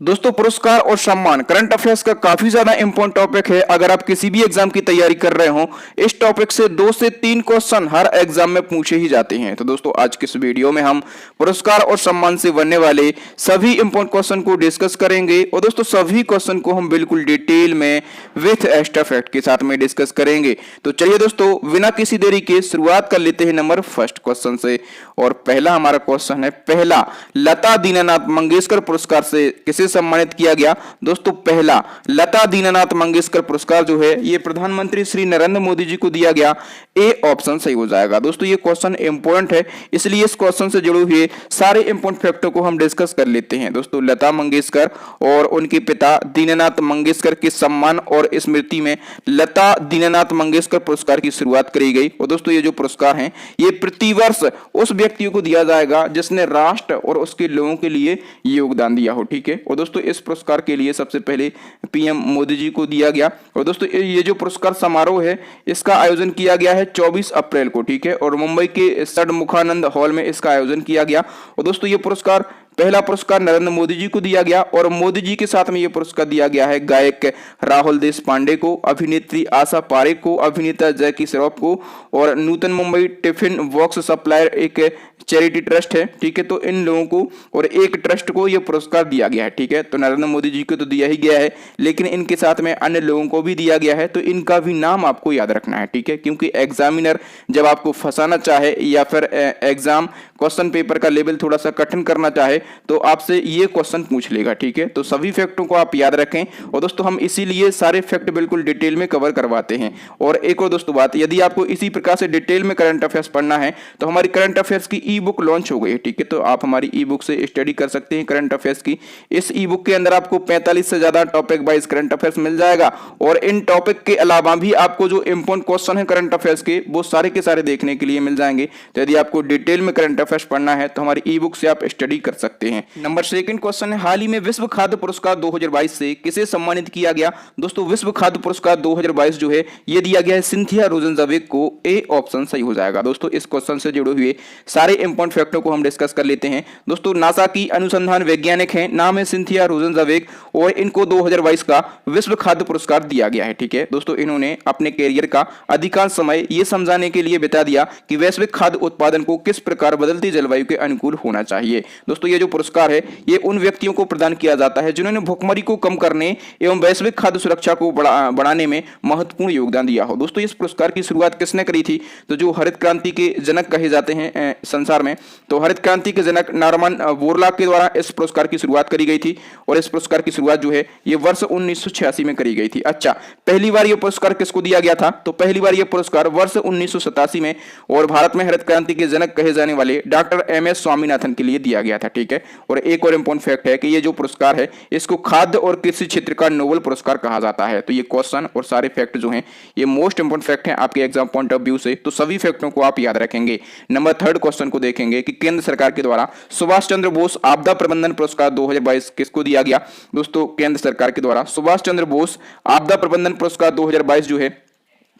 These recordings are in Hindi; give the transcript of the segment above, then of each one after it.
दोस्तों पुरस्कार और सम्मान करंट अफेयर्स का काफी ज्यादा इंपॉर्टेंट टॉपिक है। अगर आप किसी भी एग्जाम की तैयारी कर रहे हो, इस टॉपिक से 2 से 3 क्वेश्चन हर एग्जाम में पूछे ही जाते हैं। तो दोस्तों आज के इस वीडियो में हम पुरस्कार और सम्मान से बनने वाले सभी इंपॉर्टेंट क्वेश्चन को डिस्कस करेंगे और दोस्तों सभी क्वेश्चन को हम बिल्कुल डिटेल में विथ एक्स्ट्रा फैक्ट के साथ में डिस्कस करेंगे। तो चलिए दोस्तों बिना किसी देरी के शुरुआत कर लेते हैं नंबर फर्स्ट क्वेश्चन से। और पहला हमारा क्वेश्चन है, पहला लता दीनानाथ मंगेशकर पुरस्कार से किसे सम्मानित किया गया? दोस्तों पहला लता दीनानाथ मंगेशकर पुरस्कार जो है ये प्रधानमंत्री श्री नरेंद्र मोदी जी को दिया गया। ए ऑप्शन सही हो जाएगा। दोस्तों ये क्वेश्चन इंपॉर्टेंट है, इसलिए इस क्वेश्चन से जुड़े हुए सारे इंपॉर्टेंट फैक्टों को हम डिस्कस कर लेते हैं। दोस्तों लता मंगेशकर और उनके पिता दीनानाथ मंगेशकर के सम्मान और स्मृति में लता दीनानाथ मंगेशकर पुरस्कार की शुरुआत करी गई। और दोस्तों ये जो पुरस्कार है ये प्रतिवर्ष उस व्यक्ति को दिया जाएगा जिसने राष्ट्र और उसके लोगों के लिए योगदान दिया हो। ठीक है। और दोस्तों इस पुरस्कार के लिए सबसे पहले पीएम मोदी जी को दिया गया। और दोस्तों ये जो पुरस्कार समारोह है इसका आयोजन किया गया है 24 अप्रैल को। ठीक है। और मुंबई के सड़मुखानंद हॉल में इसका आयोजन किया गया। और दोस्तों ये पुरस्कार पहला पुरस्कार नरेंद्र मोदी जी को दिया गया और मोदी जी के साथ में यह पुरस्कार दिया गया है गायक राहुल देशपांडे को, अभिनेत्री आशा पारेख को, अभिनेता जैकी श्रॉफ को और नूतन मुंबई टिफिन बॉक्स सप्लायर एक चैरिटी ट्रस्ट है। ठीक है। तो इन लोगों को और एक ट्रस्ट को यह पुरस्कार दिया गया है। ठीक है। तो नरेंद्र मोदी जी को तो दिया ही गया है, लेकिन इनके साथ में अन्य लोगों को भी दिया गया है, तो इनका भी नाम आपको याद रखना है। ठीक है। क्योंकि एग्जामिनर जब आपको फंसाना चाहे या फिर एग्जाम क्वेश्चन पेपर का लेवल थोड़ा सा कठिन करना चाहे तो आपसे ये क्वेश्चन पूछ लेगा। ठीक है। तो सभी फैक्टों को आप याद रखें और दोस्तों हम इसीलिए सारे फैक्ट बिल्कुल डिटेल में कवर करवाते हैं। और एक और दोस्तों बात, यदि आपको इसी प्रकार से डिटेल में करंट अफेयर्स पढ़ना है तो हमारी करंट अफेयर्स की ई बुक लॉन्च हो गई है। ठीक है। तो आप हमारी ई बुक से स्टडी कर सकते हैं करंट अफेयर्स की। इस ई बुक के अंदर आपको 45 से ज्यादा टॉपिक वाइज करंट अफेयर्स मिल जाएगा और इन टॉपिक के अलावा भी आपको जो इंपॉर्टेंट क्वेश्चन है करंट अफेयर्स के वो सारे के सारे देखने के लिए मिल जाएंगे। तो यदि आपको डिटेल में करंट अफेयर्स पढ़ना है तो हमारी ई बुक से आप स्टडी कर सकते हैं। नंबर सेकंड क्वेश्चन है, हाल ही में विश्व खाद्य पुरस्कार 2022 से किसे सम्मानित किया गया? दोस्तों विश्व खाद्य पुरस्कार 2022 जो है ये दिया गया है सिंथिया रोजनजावेग को। ए ऑप्शन सही हो जाएगा। दोस्तों इस क्वेश्चन से जुड़े हुए सारे इंपॉर्टेंट फैक्टों को हम डिस्कस कर लेते हैं। दोस्तों नासा की अनुसंधान वैज्ञानिक है, नाम है सिंथिया रोजनजावेग और इनको 2022 का विश्व खाद्य पुरस्कार दिया गया है। ठीक है। दोस्तों इन्होंने अपने कैरियर का अधिकांश समय यह समझाने के लिए बिता दिया कि वैश्विक खाद्य उत्पादन को किस प्रकार बदलती जलवायु के अनुकूल होना चाहिए। दोस्तों ये जो पुरस्कार है ये उन व्यक्तियों को प्रदान किया जाता है जिन्होंने भुखमरी को कम करने एवं वैश्विक खाद्य सुरक्षा को बढ़ाने में महत्वपूर्ण योगदान दिया हो। दोस्तों इस पुरस्कार की शुरुआत किसने करी थी? तो जो हरित क्रांति के जनक कहे जाते हैं संसार में, तो हरित क्रांति के जनक नॉर्मन बोरलॉग के द्वारा इस पुरस्कार की शुरुआत करी गई थी और इस पुरस्कार की शुरुआत जो है ये वर्ष 1986 में करी गई थी। अच्छा, पहली बार यह पुरस्कार किसको दिया गया था? तो पहली बार यह पुरस्कार वर्ष 1987 में और भारत में हरित क्रांति के जनक कहे जाने वाले डॉक्टर एम.एस. स्वामीनाथन के लिए दिया गया था। ठीक है। और एक और इंपॉर्टेंट फैक्ट है कि ये जो पुरस्कार है इसको खाद्य और कृषि क्षेत्र का नोबेल पुरस्कार कहा जाता है। तो ये क्वेश्चन और सारे फैक्ट जो हैं ये मोस्ट इंपॉर्टेंट फैक्ट हैं आपके एग्जाम पॉइंट ऑफ व्यू से, तो सभी फैक्टों को आप याद रखेंगे। नंबर थर्ड क्वेश्चन को देखेंगे कि केंद्र सरकार के द्वारा सुभाष चंद्र बोस आपदा प्रबंधन पुरस्कार 2022 किसको दिया गया? दोस्तों केंद्र सरकार के द्वारा सुभाष चंद्र बोस आपदा प्रबंधन पुरस्कार 2022 जो है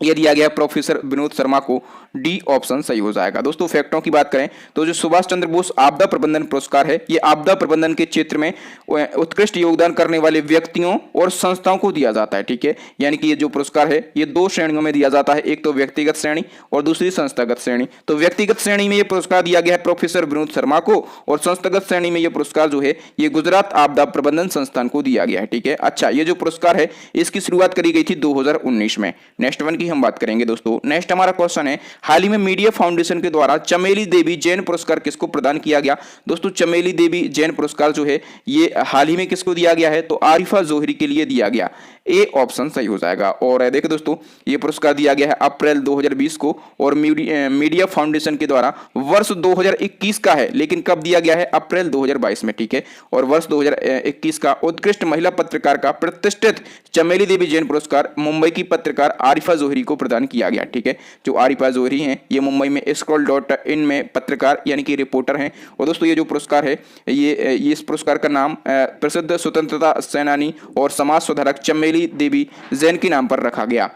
यह दिया गया प्रोफेसर विनोद शर्मा को। डी ऑप्शन सही हो जाएगा। दोस्तों फैक्टों की बात करें तो जो सुभाष चंद्र बोस आपदा प्रबंधन पुरस्कार है ये आपदा प्रबंधन के क्षेत्र में उत्कृष्ट योगदान करने वाले व्यक्तियों और संस्थाओं को दिया जाता है। ठीक है। यानी कि ये जो पुरस्कार है ये 2 श्रेणियों में दिया जाता है, एक तो व्यक्तिगत श्रेणी और दूसरी संस्थागत श्रेणी। तो व्यक्तिगत श्रेणी में ये पुरस्कार दिया गया है प्रोफेसर विनोद शर्मा को और संस्थागत श्रेणी में ये पुरस्कार जो है ये गुजरात आपदा प्रबंधन संस्थान को दिया गया है। ठीक है। अच्छा, ये जो पुरस्कार है इसकी शुरुआत करी गई थी 2019 में। नेक्स्ट वन की हम बात करेंगे। दोस्तों नेक्स्ट हमारा क्वेश्चन है, हाल ही में मीडिया फाउंडेशन के द्वारा चमेली देवी जैन पुरस्कार किसको प्रदान किया गया? दोस्तों चमेली देवी जैन पुरस्कार जो है ये हाल ही में किसको दिया गया है? तो आरिफा जोहरी के लिए दिया गया। ए ऑप्शन सही हो जाएगा। और देखिए दोस्तों ये पुरस्कार दिया गया है अप्रैल 2020 को और मीडिया फाउंडेशन के द्वारा वर्ष 2021 का है, लेकिन कब दिया गया है? अप्रैल 2022 में। ठीक है। और वर्ष 2021 का उत्कृष्ट महिला पत्रकार का प्रतिष्ठित चमेली देवी जैन पुरस्कार मुंबई की पत्रकार आरिफा जोहरी को प्रदान किया गया। ठीक है। जो आरिफा जोहरी हैं ये मुंबई में scroll.in में पत्रकार यानी कि रिपोर्टर हैं। और दोस्तों ये जो पुरस्कार है ये इस पुरस्कार का नाम प्रसिद्ध स्वतंत्रता सेनानी और समाज सुधारक चमेली देवी जैन के नाम पर रखा गया।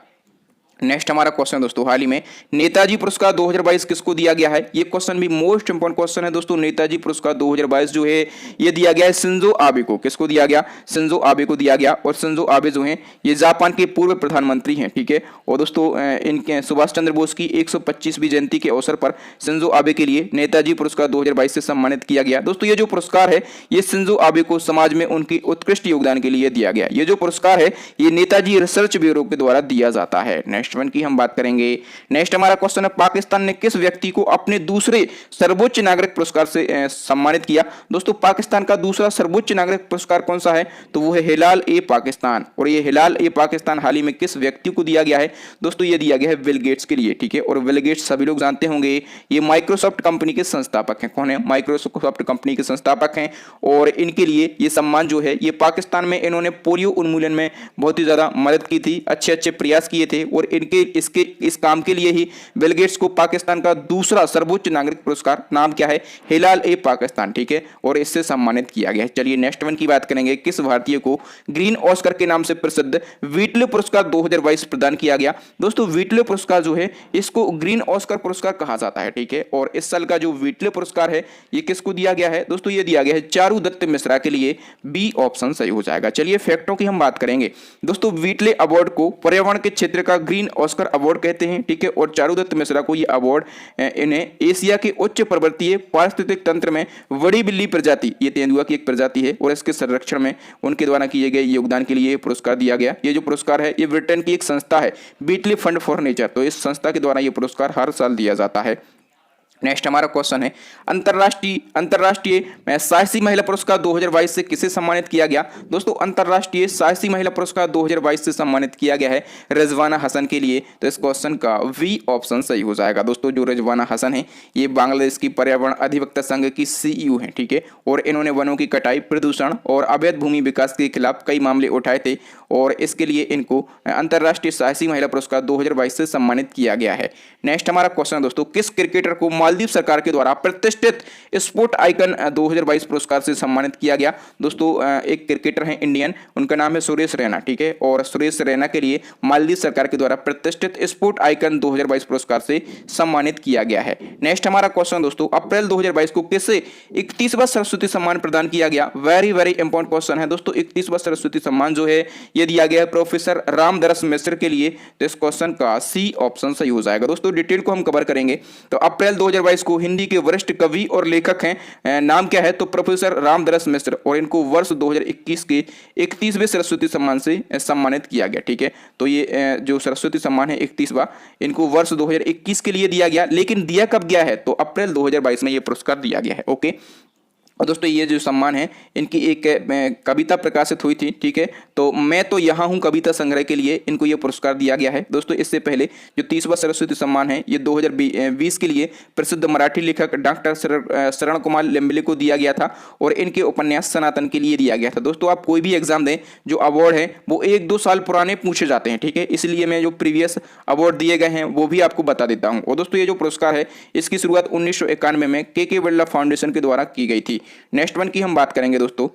नेक्स्ट हमारा क्वेश्चन दोस्तों, हाल ही में नेताजी पुरस्कार 2022 किसको दिया गया है? ये क्वेश्चन भी मोस्ट इंपोर्टेंट क्वेश्चन है दोस्तों। नेताजी पुरस्कार 2022 जो है ये दिया गया है शिंजो आबे को। किसको दिया गया? शिंजो आबे को दिया गया। और शिंजो आबे जो है ये जापान के पूर्व प्रधानमंत्री हैं, ठीक है। और दोस्तों इनके सुभाष चंद्र बोस की 125वीं जयंती के अवसर पर शिंजो आबे के लिए नेताजी पुरस्कार 2022 से सम्मानित किया गया। दोस्तों ये जो पुरस्कार है ये शिंजो आबे को समाज में उनकी उत्कृष्ट योगदान के लिए दिया गया। ये जो पुरस्कार है ये नेताजी रिसर्च ब्यूरो के द्वारा दिया जाता है। नेक्स्ट वन की हम बात करेंगे। नेक्स्ट हमारा क्वेश्चन है, पाकिस्तान ने किस व्यक्ति को अपने दूसरे सर्वोच्च नागरिक पुरस्कार से सम्मानित किया? दोस्तों पाकिस्तान का दूसरा सर्वोच्च नागरिक पुरस्कार कौन सा है? तो वो है हिलाल ए पाकिस्तान। और ये हिलाल ए पाकिस्तान हाल ही में किस व्यक्ति को दिया गया है? दोस्तों ये दिया गया है बिल गेट्स के लिए, ठीक है। और बिल गेट्स सभी लोग जानते होंगे ये माइक्रोसॉफ्ट कंपनी के संस्थापक हैं। कौन है? माइक्रोसॉफ्ट कंपनी के संस्थापक हैं। और इनके लिए ये सम्मान जो है ये पाकिस्तान में इन्होंने पोलियो उन्मूलन में बहुत ही ज्यादा मदद की थी, अच्छे अच्छे प्रयास किए थे। और इस काम के लिए ही बिल गेट्स को पाकिस्तान का दूसरा सर्वोच्च नागरिक पुरस्कार, नाम क्या है? हिलाल ए पाकिस्तान, ठीक है। और इससे सम्मानित किया गया है। चलिए नेक्स्ट वन की बात करेंगे। किस भारतीय को ग्रीन ऑस्कर के नाम से प्रसिद्ध व्हिटले पुरस्कार 2022 प्रदान किया गया? दोस्तों व्हिटले पुरस्कार जो है इसको ग्रीन ऑस्कर पुरस्कार कहा जाता है, ठीक है। और इस साल का जो व्हिटले पुरस्कार है ये किसको दिया गया है? दोस्तों ये दिया गया है चारुदत्त मिश्रा के लिए। बी ऑप्शन सही हो जाएगा। चलिए फैक्टों की हम बात करेंगे। दोस्तों व्हिटले अवार्ड को पर्यावरण के क्षेत्र का ग्रीन ऑस्कर अवार्ड कहते हैं, ठीक है। और चारुदत्त मिश्रा को ये अवार्ड इन्हें एशिया के उच्च पर्वतीय पारिस्थितिक तंत्र में बड़ी बिल्ली प्रजाति, ये तेंदुआ की एक प्रजाति है, और इसके संरक्षण में उनके द्वारा किए गए योगदान के लिए पुरस्कार दिया गया। ये जो पुरस्कार है ये ब्रिटेन की एक संस्था है, व्हिटले फंड फॉर नेचर। तो इस संस्था के द्वारा ये पुरस्कार हर साल दिया जाता है। नेक्स्ट हमारा क्वेश्चन है, अंतरराष्ट्रीय साहसी महिला पुरस्कार 2022 से किसे सम्मानित किया गया? दोस्तों अंतरराष्ट्रीय साहसी महिला पुरस्कार 2022 से सम्मानित किया गया है रिजवाना हसन के लिए। तो इस क्वेश्चन का वी ऑप्शन सही हो जाएगा। दोस्तों जो रिजवाना हसन है ये बांग्लादेश की पर्यावरण अधिवक्ता संघ की CEO है, ठीक है। और इन्होंने वनों की कटाई, प्रदूषण और अवैध भूमि विकास के खिलाफ कई मामले उठाए थे। और इसके लिए इनको अंतरराष्ट्रीय साहसी महिला पुरस्कार 2022 से सम्मानित किया गया है। नेक्स्ट हमारा क्वेश्चन है दोस्तों, किस क्रिकेटर को मालदीव सरकार के द्वारा प्रतिष्ठित स्पोर्ट आइकन 2022 पुरस्कार से सम्मानित किया गया? दोस्तों एक क्रिकेटर हैं इंडियन, उनका नाम है सुरेश रैना, ठीक है। और सुरेश रैना के लिए मालदीव सरकार के द्वारा प्रतिष्ठित स्पोर्ट आइकन 2022 पुरस्कार से सम्मानित किया गया है। नेक्स्ट हमारा क्वेश्चन दोस्तों, अप्रैल 2022 को किसे 31वां सरस्वती सम्मान प्रदान किया गया? वेरी वेरी इंपॉर्टेंट क्वेश्चन है दोस्तों। 31वां सरस्वती सम्मान जो है ये दिया गया है प्रोफेसर रामदरस मिश्र के लिए। तो इस क्वेश्चन का सी ऑप्शन सही हो जाएगा। दोस्तों डिटेल को हम कवर करेंगे। तो अप्रैल 2022 को हिंदी के वरिष्ठ कवि और लेखक हैं, नाम क्या है? तो प्रोफेसर रामदरस मिश्र। और इनको वर्ष 2021 के 31वें सरस्वती सम्मान से सम्मानित किया गया, ठीक है। तो ये जो सरस्वती सम्मान है 31वां, इनको वर्ष 2021 के लिए दिया गया। लेकिन दिया कब गया है? तो अप्रैल 2022 में ये पुरस्कार दिया गया है, ओके। और दोस्तों ये जो सम्मान है इनकी एक कविता प्रकाशित हुई थी, ठीक है। तो मैं तो यहाँ हूँ कविता संग्रह के लिए इनको ये पुरस्कार दिया गया है। दोस्तों इससे पहले जो 30वां सरस्वती सम्मान है ये 2020 के लिए प्रसिद्ध मराठी लेखक डॉक्टर शरण कुमार लिम्बले को दिया गया था। और इनके उपन्यास सनातन के लिए दिया गया था। दोस्तों आप कोई भी एग्जाम दें, जो अवार्ड है वो 1-2 साल पुराने पूछे जाते हैं, ठीक है। इसलिए मैं जो प्रीवियस अवार्ड दिए गए हैं वो भी आपको बता देता हूँ। और दोस्तों ये जो पुरस्कार है इसकी शुरुआत 1991 में के बिरला फाउंडेशन के द्वारा की गई थी। नेक्स्ट वन की हम बात करेंगे दोस्तों।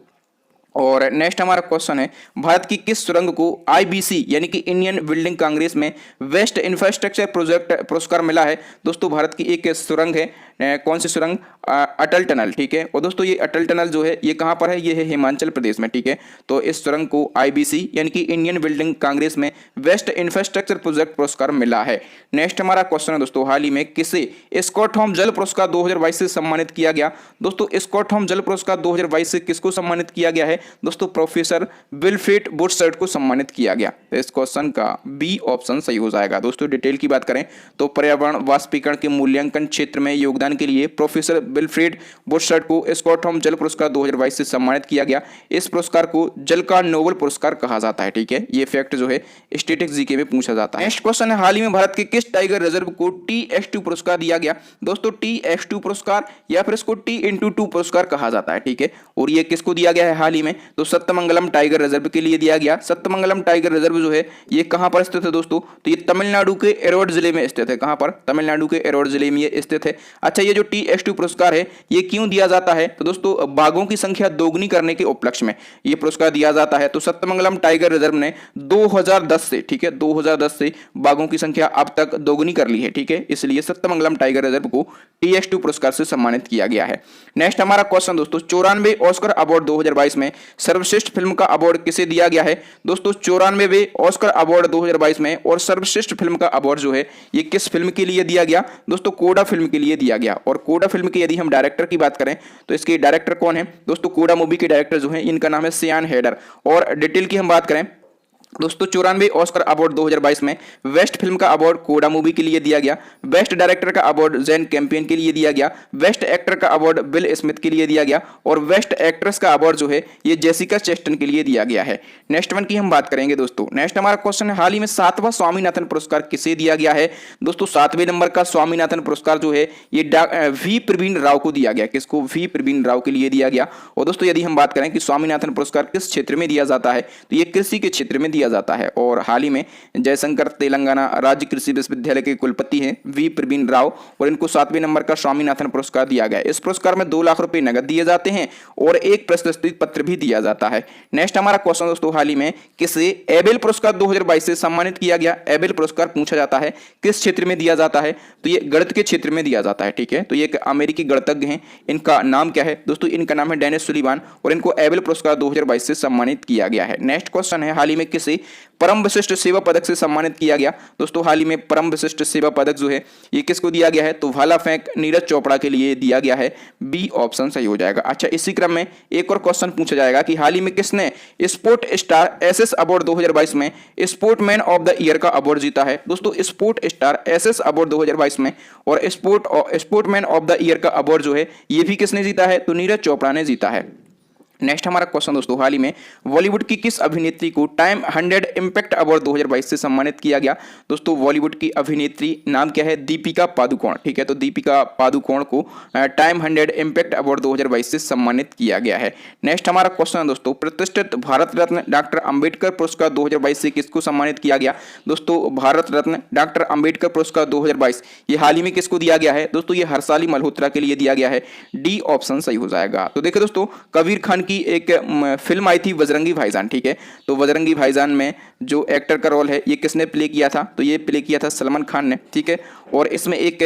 और नेक्स्ट हमारा क्वेश्चन है, भारत की किस सुरंग को IBC यानी कि इंडियन बिल्डिंग कांग्रेस में बेस्ट इंफ्रास्ट्रक्चर प्रोजेक्ट पुरस्कार मिला है? दोस्तों भारत की एक सुरंग है, कौन सी सुरंग? अटल टनल, ठीक है। और दोस्तों ये अटल टनल जो है ये कहाँ पर है? ये है हिमाचल प्रदेश में, ठीक है। तो इस सुरंग को IBC यानी कि इंडियन बिल्डिंग कांग्रेस में बेस्ट इंफ्रास्ट्रक्चर प्रोजेक्ट पुरस्कार मिला है। नेक्स्ट हमारा क्वेश्चन है दोस्तों, हाल ही में किसे स्कॉटहोम जल पुरस्कार 2022 से सम्मानित किया गया? दोस्तों स्कॉटहोम जल पुरस्कार 2022 से किसको सम्मानित किया गया है? दोस्तों प्रोफेसर विल्फ्रेड बुशर्ट को सम्मानित किया गया। तो इस क्वेश्चन का बी ऑप्शन सही हो जाएगा। दोस्तों डिटेल की बात करें तो पर्यावरण वाष्पीकरण के मूल्यांकन क्षेत्र में योगदान के लिए प्रोफेसर विल्फ्रेड बुशर्ट को स्कॉटहोम जल पुरस्कार 2022 से सम्मानित किया गया। इस पुरस्कार को जल का नोबेल पुरस्कार कहा जाता है, ठीक है। ये फैक्ट जो है स्टैटिस्टिक्स जीके में पूछा जाता है। नेक्स्ट क्वेश्चन है, हाल ही में भारत के किस टाइगर रिजर्व को TX2 पुरस्कार दिया गया? दोस्तों TX2 पुरस्कार या फिर इसको T x 2 पुरस्कार कहा जाता है, ठीक है। और ये किसको दिया गया है हाल ही में? में, तो सत्यमंगलम टाइगर रिजर्व के लिए दिया गया। सत्यमंगलम टाइगर रिजर्व जो है ये कहां पर स्थित है दोस्तों, तो ये तमिलनाडु के एरोड जिले में स्थित है। कहां पर, तमिलनाडु के एरोड जिले में ये स्थित है। अच्छा, ये जो TS2 पुरस्कार है ये क्यों दिया जाता है, तो दोस्तों बाघों की संख्या दोगुनी करने के उपलक्ष्य में ये पुरस्कार दिया जाता है। तो सत्यमंगलम टाइगर रिजर्व ने 2010 से, ठीक है, 2010 से बाघों की संख्या अब तक दोगुनी कर ली है, ठीक है, इसलिए सत्यमंगलम टाइगर रिजर्व को TS2 पुरस्कार से सम्मानित किया गया है। नेक्स्ट हमारा क्वेश्चन दोस्तों, 94वें ऑस्कर अवार्ड 2022 में सर्वश्रेष्ठ फिल्म का अवार्ड किसे दिया गया है। दोस्तों 94वें ऑस्कर अवार्ड 2022 में और सर्वश्रेष्ठ फिल्म का अवार्ड जो है ये किस फिल्म के लिए दिया गया, दोस्तों कोडा फिल्म के लिए दिया गया। और कोडा फिल्म के यदि हम डायरेक्टर की बात करें तो इसके डायरेक्टर कौन है दोस्तों, कोडा मूवी के डायरेक्टर जो है इनका नाम है सियान हेडर। और डिटेल की हम बात करें दोस्तों 94वें ऑस्कर अवार्ड 2022 में बेस्ट फिल्म का अवार्ड कोडा मूवी के लिए दिया गया, बेस्ट डायरेक्टर का अवार्ड जैन कैंपियन के लिए दिया गया, बेस्ट एक्टर का अवार्ड बिल स्मिथ के लिए दिया गया और बेस्ट एक्ट्रेस का अवार्ड जो है ये जेसिका चेस्टन के लिए दिया गया है। नेक्स्ट वन की हम बात करेंगे दोस्तों। नेक्स्ट हमारा क्वेश्चन है, हाल ही में 7वां स्वामीनाथन पुरस्कार किसे दिया गया है। दोस्तों 7वें नंबर का स्वामीनाथन पुरस्कार जो है ये वी प्रवीण राव को दिया गया। किसको, वी प्रवीण राव के लिए दिया गया। और दोस्तों यदि हम बात करें कि स्वामीनाथन पुरस्कार किस क्षेत्र में दिया जाता है, तो ये कृषि के क्षेत्र में दिया जाता है। और हाल ही में जयशंकर तेलंगाना राज्य कृषि विश्वविद्यालय के कुलपति हैं वी प्रवीण राव और इनको 7वें नंबर का स्वामीनाथन पुरस्कार दिया गया। इस पुरस्कार में 2 लाख रुपए नगद दिए जाते हैं और एक प्रशस्ति पत्र भी दिया जाता है। नेक्स्ट हमारा क्वेश्चन दोस्तों, हाल ही में किसे एबेल पुरस्कार 2022 से सम्मानित किया गया। एबेल पुरस्कार पूछा जाता है किस क्षेत्र में दिया जाता है, तो ये गणित के क्षेत्र में दिया जाता है, ठीक है। तो ये एक अमेरिकी गणितज्ञ हैं, इनका नाम क्या है दोस्तों, इनका नाम है डेनिस सुलिवान और इनको एबेल पुरस्कार 2022 से सम्मानित किया गया है। नेक्स्ट क्वेश्चन है, हाल ही में किसे परम विशिष्ट सेवा पदक से सम्मानित किया गया। दोस्तों हाल ही में परम विशिष्ट सेवा पदक जो है ये किसको दिया गया है, तो भाला फेंक नीरज चोपड़ा के लिए दिया गया है। बी ऑप्शन सही हो जाएगा। अच्छा, इसी क्रम में एक और क्वेश्चन पूछा जाएगा कि हाल ही में किसने स्पोर्ट स्टार एसएस अवार्ड 2022 में स्पोर्टमैन ऑफ द ईयर का अवार्ड जीता है। दोस्तों स्पोर्ट स्टार एसएस अवार्ड 2022 में और स्पोर्टमैन ऑफ द ईयर का अवार्ड जो है ये भी किसने जीता है, तो नीरज चोपड़ा ने जीता है। नेक्स्ट हमारा क्वेश्चन दोस्तों, हाल ही में बॉलीवुड की किस अभिनेत्री को टाइम 100 इम्पैक्ट अवार्ड 2022 से सम्मानित किया गया। दोस्तों बॉलीवुड की अभिनेत्री नाम क्या है, दीपिका पादुकोण, ठीक है। तो दीपिका पादुकोण को टाइम 100 इम्पैक्ट अवार्ड 2022 से सम्मानित किया गया है। नेक्स्ट हमारा क्वेश्चन दोस्तों, प्रतिष्ठित भारत रत्न डॉक्टर अंबेडकर पुरस्कार 2022 से किसको सम्मानित किया गया। दोस्तों भारत रत्न डॉक्टर अंबेडकर पुरस्कार 2022 ये हाल ही में किसको दिया गया है, दोस्तों ये हर्षाली मल्होत्रा के लिए दिया गया है। डी ऑप्शन सही हो जाएगा। तो देखिए दोस्तों, कबीर खान की एक फिल्म आई थी बजरंगी भाईजान, ठीक है। तो बजरंगी भाईजान में जो एक्टर का रोल है ये किसने प्ले किया था, तो ये प्ले किया था सलमान खान ने, ठीक है। और इसमें एक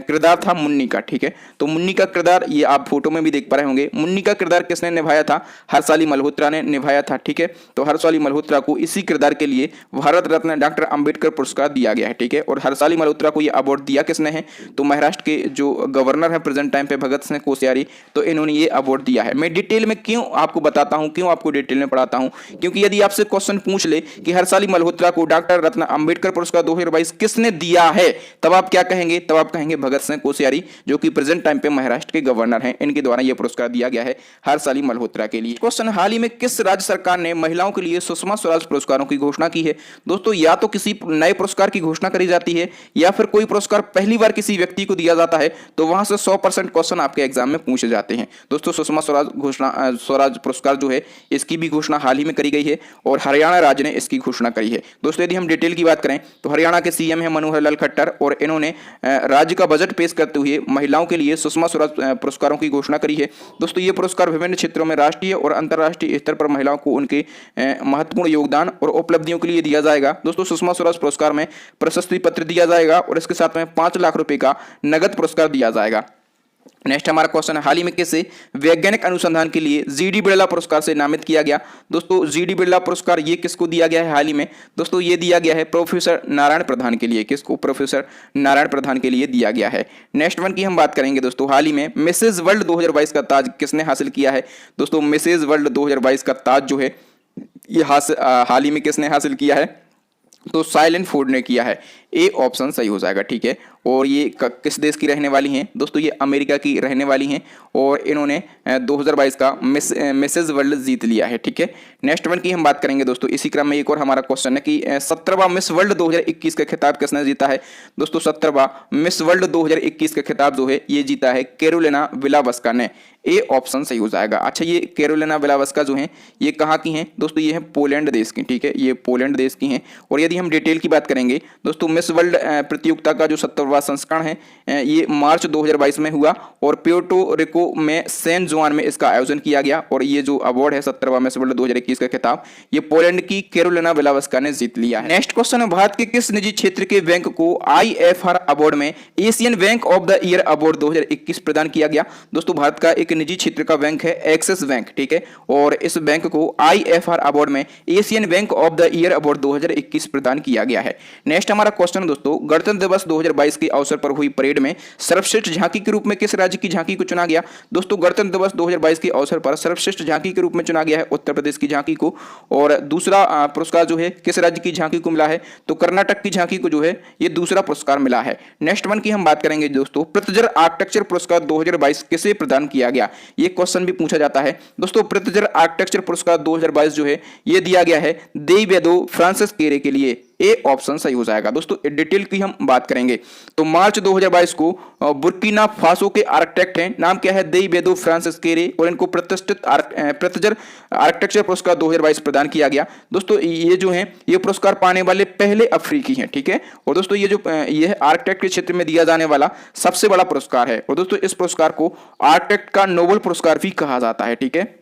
किरदार था मुन्नी का, ठीक है। तो मुन्नी का किरदार ये आप फोटो में भी देख पा रहे होंगे। मुन्नी का किरदार किसने निभाया था, हर्षाली मल्होत्रा ने निभाया था, ठीक है। तो हर्षाली मल्होत्रा को इसी किरदार के लिए भारत रत्न डॉक्टर अंबेडकर पुरस्कार दिया गया है, ठीक है। और हर्षाली मल्होत्रा को ये अवार्ड दिया किसने है, तो महाराष्ट्र के जो गवर्नर है प्रेजेंट टाइम पे भगत सिंह कोश्यारी, तो इन्होंने ये अवार्ड दिया है। मैं डिटेल में क्यों आपको बताता हूं, क्यों आपको डिटेल में पढ़ाता हूं, क्योंकि यदि आपसे क्वेश्चन पूछ ले कि हर्षाली मल्होत्रा को डॉक्टर रत्न अंबेडकर पुरस्कार 2022 किसने दिया है, तब आप क्या कहेंगे, तब आप कहेंगे भगत सिंह कोश्यारी, जो कि प्रेजेंट टाइम पे महाराष्ट्र के गवर्नर हैं, इनके द्वारा यह पुरस्कार दिया गया है हर्षाली मल्होत्रा के लिए। क्वेश्चन, हाल ही में किस राज्य सरकार ने महिलाओं के लिए सुषमा स्वराज पुरस्कारों की घोषणा की है। दोस्तों या तो किसी नए पुरस्कार की घोषणा करी जाती है या फिर कोई पुरस्कार पहली बार किसी व्यक्ति को दिया जाता है, तो वहां से 100% क्वेश्चन आपके एग्जाम में पूछे जाते हैं। दोस्तों सुषमा स्वराज पुरस्कार जो है इसकी भी घोषणा हाल ही में करी गई है और हरियाणा राज्य ने इसकी घोषणा करी है। दोस्तों यदि हम डिटेल की बात करें तो हरियाणा के सीएम है मनोहर लाल खट्टर और इन्होंने राज्य का बजट पेश करते हुए महिलाओं के लिए सुषमा स्वराज पुरस्कारों की घोषणा करी है। दोस्तों ये पुरस्कार विभिन्न क्षेत्रों में राष्ट्रीय और अंतर्राष्ट्रीय स्तर पर महिलाओं को उनके महत्वपूर्ण योगदान और उपलब्धियों के लिए दिया जाएगा। दोस्तों सुषमा स्वराज पुरस्कार में प्रशस्ति पत्र दिया जाएगा और इसके साथ में 5 लाख रुपए का नगद पुरस्कार दिया जाएगा। नेक्स्ट हमारा क्वेश्चन है, हाल ही में किसे वैज्ञानिक अनुसंधान के लिए जीडी बिरला पुरस्कार से नामित किया गया। दोस्तों जीडी बिरला पुरस्कार ये किसको दिया गया है हाल ही में, दोस्तों ये दिया गया है प्रोफेसर नारायण प्रधान के लिए। किसको, प्रोफेसर नारायण प्रधान के लिए दिया गया है। नेक्स्ट वन की हम बात करेंगे दोस्तों, हाल ही में मिसेज वर्ल्ड 2022 का ताज किसने हासिल किया है। दोस्तों मिसेज वर्ल्ड 2022 का ताज जो है ये हाल ही में किसने हासिल किया है, तो साइलेंट फूड ने किया है। ए ऑप्शन सही हो जाएगा, ठीक है। और ये किस देश की रहने वाली हैं दोस्तों, ये अमेरिका की रहने वाली हैं और इन्होंने 2022 का मिसेज वर्ल्ड जीत लिया है। ठीक है, नेक्स्ट वन की हम बात करेंगे दोस्तों। इसी क्रम में एक और हमारा क्वेश्चन है कि 17वां मिस वर्ल्ड 2021 का खिताब किसने जीता है दोस्तों। 17वां मिस वर्ल्ड 2021 का खिताब जो है ये जीता है कैरोलिना विलावस्का ने। ए ऑप्शन सही हो जाएगा। अच्छा, ये कैरोलिना विलावस्का जो है ये कहाँ की हैं दोस्तों, ये है पोलैंड देश की। ठीक है, ये पोलैंड देश की हैं। और यदि हम डिटेल की बात करेंगे दोस्तों, मिस वर्ल्ड प्रतियोगिता का जो 17वां संस्करण है ये मार्च 2022 में हुआ और प्योर्टो रिको में सैन जुआन में इसका आयोजन किया गया। और ये जो अवार्ड है 17वां मिस वर्ल्ड 2021 का खिताब ये पोलैंड की कैरोलिना विलावस्का ने जीत लिया है। नेक्स्ट क्वेश्चन है, भारत के किस निजी क्षेत्र के बैंक को IFR अवार्ड में Asian bank of the year award 2021 प्रदान किया गया दोस्तों। भारत का एक निजी क्षेत्र का बैंक है एक्सिस बैंक। ठीक है, और इस बैंक को IFR अवार्ड में Asian bank of the year award 2021 प्रदान किया गया है। नेक्स्ट हमारा क्वेश्चन है दोस्तों, गणतंत्र दिवस 2022 के अवसर पर हुई परेड में सर्वश्रेष्ठ झांकी के रूप में किस राज्य की झांकी को चुना गया दोस्तों। गणतंत्र दिवस 2022 के अवसर पर सर्वश्रेष्ठ झांकी के रूप में चुना गया है उत्तर प्रदेश की झांकी को। और दूसरा पुरस्कार जो है किस राज्य की झांकी को मिला है तो कर्नाटक की झांकी को जो है ये दूसरा पुरस्कार मिला है। नेक्स्ट वन की हम बात करेंगे दोस्तों, पृथ्जर आर्किटेक्चर पुरस्कार 2022 किसे प्रदान किया गया, ये क्वेश्चन भी पूछा जाता है दोस्तों। पृथ्जर आर्किटेक्चर पुरस्कार 2022 जो है ये दिया गया है देवेदो फ्रांसिस केरे के लिए। ए ऑप्शन सही हो जाएगा दोस्तों। डिटेल की हम बात करेंगे तो मार्च 2022 को बुर्किना फासो के आर्किटेक्ट हैं, नाम क्या है देवेदो फ्रांसिस केरे, और इनको प्रतिष्ठित पृथ्जर आर्किटेक्चर पुरस्कार 2022 प्रदान किया गया दोस्तों। ये जो है ये पुरस्कार पाने वाले पहले अफ्रीकी हैं। ठीक है, और दोस्तों ये जो ये आर्किटेक्ट के क्षेत्र में दिया जाने वाला सबसे बड़ा पुरस्कार है। और दोस्तों इस पुरस्कार को आर्किटेक्ट का नोबेल पुरस्कार भी कहा जाता है। ठीक है,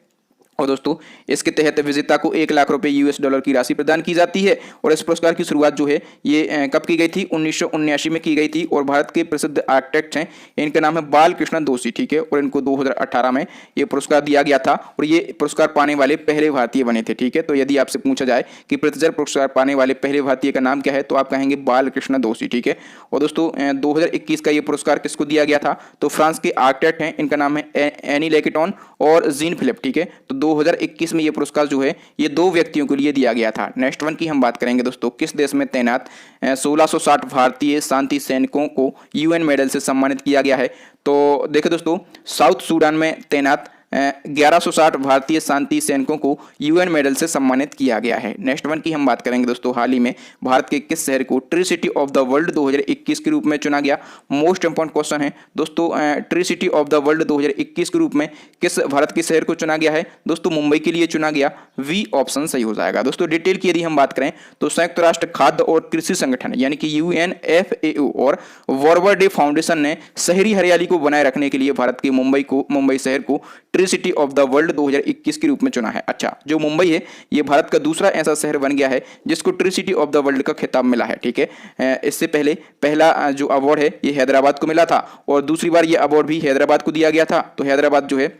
और दोस्तों इसके तहत विजेता को 1 लाख रुपए US की राशि प्रदान की जाती है। और इस पुरस्कार की शुरुआत जो है ये कब की गई थी 1979 में की गई थी। और भारत के प्रसिद्ध आर्किटेक्ट हैं, इनका नाम है बालकृष्ण दोषी। ठीक है, और इनको 2018 में ये पुरस्कार दिया गया था और ये पुरस्कार पाने वाले पहले भारतीय बने थे। ठीक है, तो यदि आपसे पूछा जाए कि पृथ्जर पुरस्कार पाने वाले पहले भारतीय का नाम क्या है तो आप कहेंगे बालकृष्ण दोषी। ठीक है, और दोस्तों 2021 का ये पुरस्कार किसको दिया गया था तो फ्रांस के आर्किटेक्ट हैं, इनका नाम है एनी लेकेटॉन और जीन फिलिप। ठीक है, तो 2021 में ये पुरस्कार जो है ये 2 व्यक्तियों के लिए दिया गया था। नेक्स्ट वन की हम बात करेंगे दोस्तों, किस देश में तैनात 1660 भारतीय शांति सैनिकों को UN मेडल से सम्मानित किया गया है तो देखिए दोस्तों, साउथ सूडान में तैनात 1160 भारतीय शांति सैनिकों को UN मेडल से सम्मानित किया गया है। नेक्स्ट वन की हम बात करेंगे दोस्तों, हाल ही में भारत के किस शहर को tree city of the world 2021 के रूप में चुना गया। मोस्ट इंपॉर्टेंट क्वेश्चन है दोस्तों, tree city of the world 2021 के रूप में किस भारत के शहर को चुना गया है दोस्तों, मुंबई के लिए चुना गया। वी ऑप्शन सही हो जाएगा दोस्तों। डिटेल की यदि हम बात करें तो संयुक्त राष्ट्र खाद्य और कृषि संगठन यानी कि UNFAO और वॉरवर डे फाउंडेशन ने शहरी हरियाली को बनाए रखने के लिए भारत के मुंबई शहर को tree city of the world 2021 के रूप में चुना है। अच्छा, जो मुंबई है ये भारत का दूसरा ऐसा शहर बन गया है जिसको tree city of the world का खिताब मिला है। ठीक है, इससे पहले पहला जो अवार्ड है ये हैदराबाद को मिला था और दूसरी बार ये अवार्ड भी हैदराबाद को दिया गया था। तो हैदराबाद जो है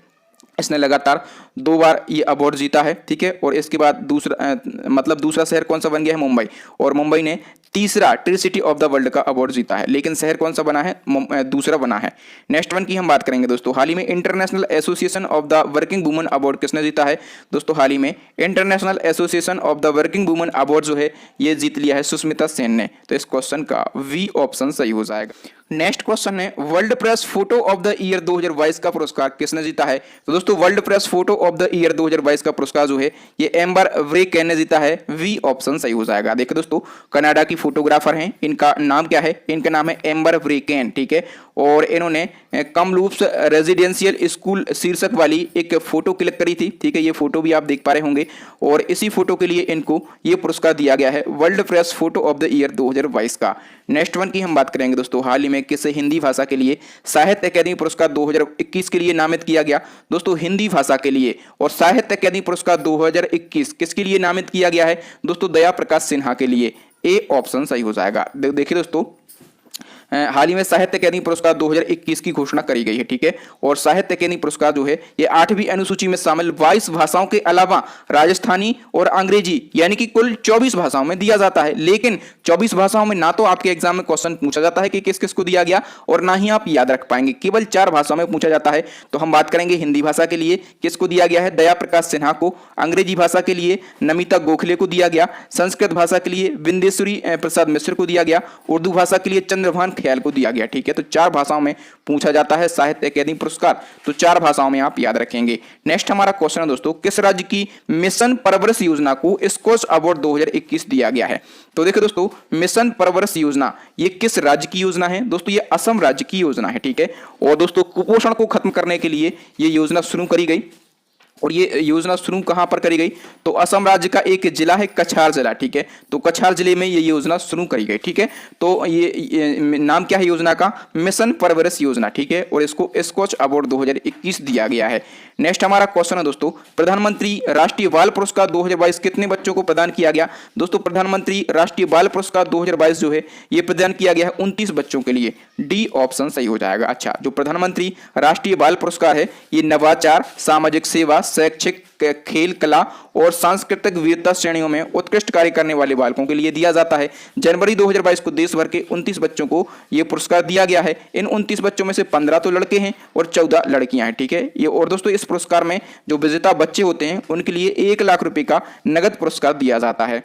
इसने लगातार 2 बार ये अवार्ड जीता है। ठीक है, और इसके बाद दूसरा शहर कौन सा बन गया है मुंबई, और मुंबई ने तीसरा tree city of the world का अवार्ड जीता है, लेकिन शहर कौन सा बना है दूसरा बना है। नेक्स्ट वन की हम बात करेंगे दोस्तों, हाल ही में international association of the working women award किसने जीता है दोस्तों। हाल ही में international association of the working women award जो है ये जीत लिया है सुष्मिता सेन ने। तो इस क्वेश्चन का वी ऑप्शन सही हो जाएगा। नेक्स्ट क्वेश्चन है, world press photo of the year 2022 का पुरस्कार किसने जीता है तो दोस्तों world press photo of the year 2022 का पुरस्कार जो है ये एम्बर व्रेकेन ने जीता है। वी ऑप्शन सही हो जाएगा। देखिए दोस्तों, कनाडा की फोटोग्राफर हैं, इनका नाम क्या है, इनका नाम है एम्बर व्रेकेन। ठीक है, और इन्होंने कमलूप्स रेजिडेंशियल स्कूल शीर्षक वाली एक फोटो क्लिक करी थी। ठीक है, ये फोटो भी आप देख पा रहे होंगे और इसी फोटो के लिए इनको ये पुरस्कार दिया गया है world press photo of the year 2022 का। नेक्स्ट वन की हम बात करेंगे दोस्तों, हाल ही में किसे हिंदी भाषा के लिए साहित्य अकादमी पुरस्कार 2021 के लिए नामित किया गया दोस्तों, हिंदी भाषा के लिए। और साहित्य अकादमी पुरस्कार 2021 किसके लिए नामित किया गया है दोस्तों, दया प्रकाश सिन्हा के लिए। ए ऑप्शन सही हो जाएगा। देखिए दोस्तों, हाल ही में साहित्य अकादमी पुरस्कार 2021 की घोषणा करी गई है। ठीक है, और साहित्य अकादमी पुरस्कार जो है ये 8वीं अनुसूची में शामिल 22 भाषाओं के अलावा राजस्थानी और अंग्रेजी यानी कि कुल 24 भाषाओं में दिया जाता है। लेकिन 24 भाषाओं में ना तो आपके एग्जाम में क्वेश्चन पूछा जाता है कि किस किस को दिया गया और ना ही आप याद रख पाएंगे, केवल 4 भाषाओं में पूछा जाता है। तो हम बात करेंगे हिंदी भाषा के लिए किसको दिया गया है, दया प्रकाश सिन्हा को। अंग्रेजी भाषा के लिए नमिता गोखले को दिया गया। संस्कृत भाषा के लिए विंदेश्वरी प्रसाद मिश्र को दिया गया। उर्दू भाषा के लिए चंद्रभान ख्याल को दिया गया। ठीक है, तो 4 भाषाओं में पूछा जाता है साहित्य अकादमी पुरस्कार, तो 4 भाषाओं में आप याद रखेंगे। नेक्स्ट हमारा क्वेश्चन है दोस्तों, किस राज्य की मिशन परवरिश योजना को स्कॉच अवार्ड 2021 दिया गया है? तो देखिए दोस्तों, मिशन परवरिश योजना ये किस राज्य की योजना है? दोस्तों ये असम राज्य की योजना है। ठीक है, और दोस्तों कुपोषण को खत्म करने के लिए ये योजना शुरू करी गई, और ये योजना शुरू कहां पर करी गई? तो असम राज्य का एक जिला है कछार जिला। ठीक है, तो कछार जिले में ये योजना शुरू करी गई। ठीक है, तो ये नाम क्या है योजना का? मिशन परवरिश योजना। ठीक है, और इसको स्कॉच अवार्ड 2021 दिया गया है। नेक्स्ट हमारा क्वेश्चन है दोस्तों, प्रधानमंत्री राष्ट्रीय बाल पुरस्कार 2022 कितने बच्चों को प्रदान किया गया? दोस्तों प्रधानमंत्री राष्ट्रीय बाल पुरस्कार 2022 जो है ये प्रदान किया गया है 29 बच्चों के लिए। डी ऑप्शन सही हो जाएगा। अच्छा, जो प्रधानमंत्री राष्ट्रीय बाल पुरस्कार है ये नवाचार, सामाजिक सेवा, शैक्षिक, खेल, कला और सांस्कृतिक वीरता श्रेणियों में उत्कृष्ट कार्य करने वाले बालकों के लिए दिया जाता है। जनवरी 2022 को देश भर के 29 बच्चों को यह पुरस्कार दिया गया है। इन 29 बच्चों में से 15 तो लड़के हैं और 14 लड़कियां हैं। ठीक है, ये और दोस्तों इस पुरस्कार में जो विजेता बच्चे होते हैं उनके लिए 1 लाख रुपए का नगद पुरस्कार दिया जाता है।